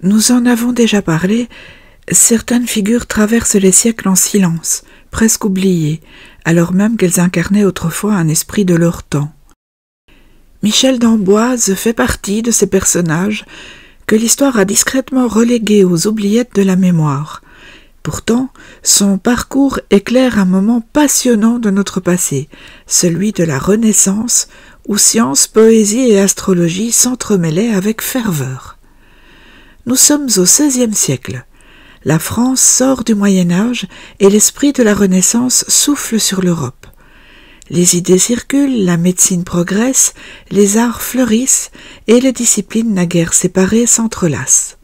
Nous en avons déjà parlé, certaines figures traversent les siècles en silence, presque oubliées, alors même qu'elles incarnaient autrefois un esprit de leur temps. Michel d'Amboise fait partie de ces personnages que l'histoire a discrètement relégués aux oubliettes de la mémoire. Pourtant, son parcours éclaire un moment passionnant de notre passé, celui de la Renaissance, où science, poésie et astrologie s'entremêlaient avec ferveur. Nous sommes au XVIe siècle. La France sort du Moyen-Âge et l'esprit de la Renaissance souffle sur l'Europe. Les idées circulent, la médecine progresse, les arts fleurissent et les disciplines naguère séparées s'entrelacent.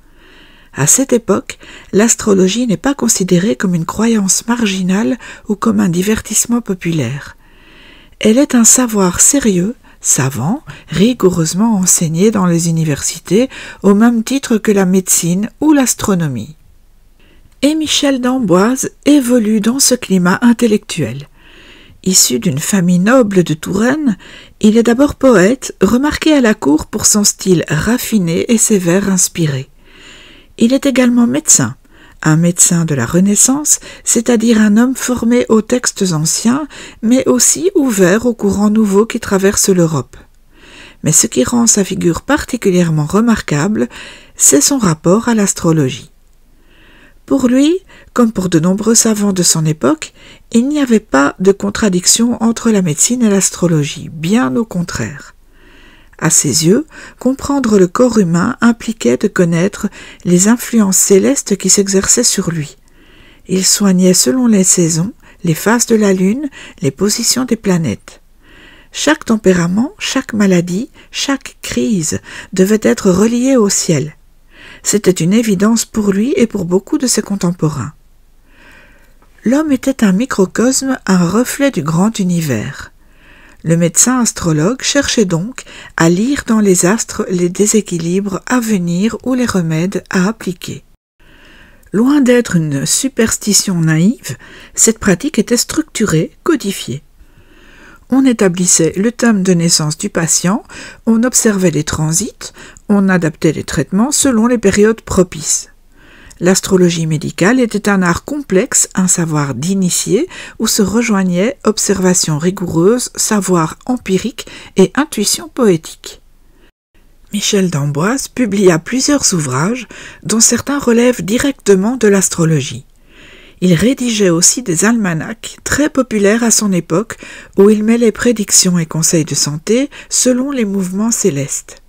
À cette époque, l'astrologie n'est pas considérée comme une croyance marginale ou comme un divertissement populaire. Elle est un savoir sérieux, savant, rigoureusement enseigné dans les universités au même titre que la médecine ou l'astronomie. Et Michel d'Amboise évolue dans ce climat intellectuel. Issu d'une famille noble de Touraine, il est d'abord poète, remarqué à la cour pour son style raffiné et ses vers inspirés. Il est également médecin, un médecin de la Renaissance, c'est-à-dire un homme formé aux textes anciens, mais aussi ouvert aux courants nouveaux qui traversent l'Europe. Mais ce qui rend sa figure particulièrement remarquable, c'est son rapport à l'astrologie. Pour lui, comme pour de nombreux savants de son époque, il n'y avait pas de contradiction entre la médecine et l'astrologie, bien au contraire. À ses yeux, comprendre le corps humain impliquait de connaître les influences célestes qui s'exerçaient sur lui. Il soignait selon les saisons, les phases de la lune, les positions des planètes. Chaque tempérament, chaque maladie, chaque crise devait être relié au ciel. C'était une évidence pour lui et pour beaucoup de ses contemporains. L'homme était un microcosme, un reflet du grand univers. Le médecin astrologue cherchait donc à lire dans les astres les déséquilibres à venir ou les remèdes à appliquer. Loin d'être une superstition naïve, cette pratique était structurée, codifiée. On établissait le thème de naissance du patient, on observait les transits, on adaptait les traitements selon les périodes propices. L'astrologie médicale était un art complexe, un savoir d'initié, où se rejoignaient observation rigoureuse, savoir empirique et intuition poétique. Michel d'Amboise publia plusieurs ouvrages, dont certains relèvent directement de l'astrologie. Il rédigeait aussi des almanachs très populaires à son époque, où il mêlait prédictions et conseils de santé selon les mouvements célestes.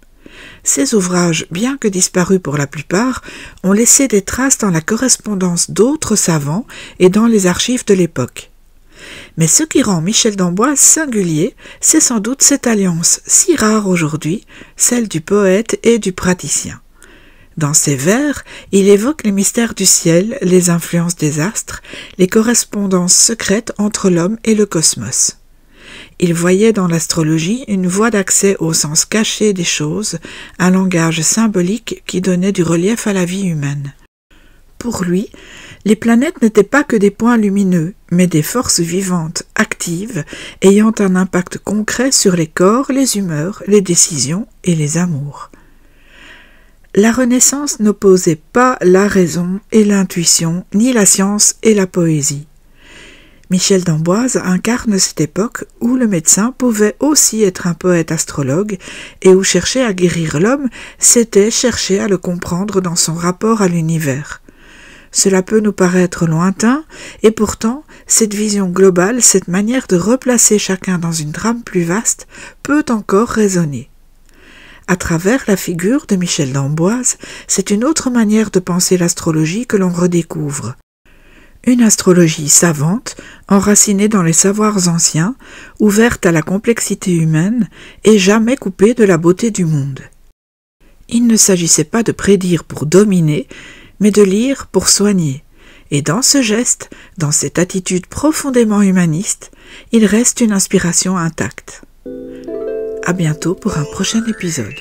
Ces ouvrages, bien que disparus pour la plupart, ont laissé des traces dans la correspondance d'autres savants et dans les archives de l'époque. Mais ce qui rend Michel d'Amboise singulier, c'est sans doute cette alliance si rare aujourd'hui, celle du poète et du praticien. Dans ses vers, il évoque les mystères du ciel, les influences des astres, les correspondances secrètes entre l'homme et le cosmos. Il voyait dans l'astrologie une voie d'accès au sens caché des choses, un langage symbolique qui donnait du relief à la vie humaine. Pour lui, les planètes n'étaient pas que des points lumineux, mais des forces vivantes, actives, ayant un impact concret sur les corps, les humeurs, les décisions et les amours. La Renaissance n'opposait pas la raison et l'intuition, ni la science et la poésie. Michel d'Amboise incarne cette époque où le médecin pouvait aussi être un poète astrologue et où chercher à guérir l'homme, c'était chercher à le comprendre dans son rapport à l'univers. Cela peut nous paraître lointain, et pourtant, cette vision globale, cette manière de replacer chacun dans une trame plus vaste, peut encore résonner. À travers la figure de Michel d'Amboise, c'est une autre manière de penser l'astrologie que l'on redécouvre. Une astrologie savante, enracinée dans les savoirs anciens, ouverte à la complexité humaine et jamais coupée de la beauté du monde. Il ne s'agissait pas de prédire pour dominer, mais de lire pour soigner. Et dans ce geste, dans cette attitude profondément humaniste, il reste une inspiration intacte. À bientôt pour un prochain épisode.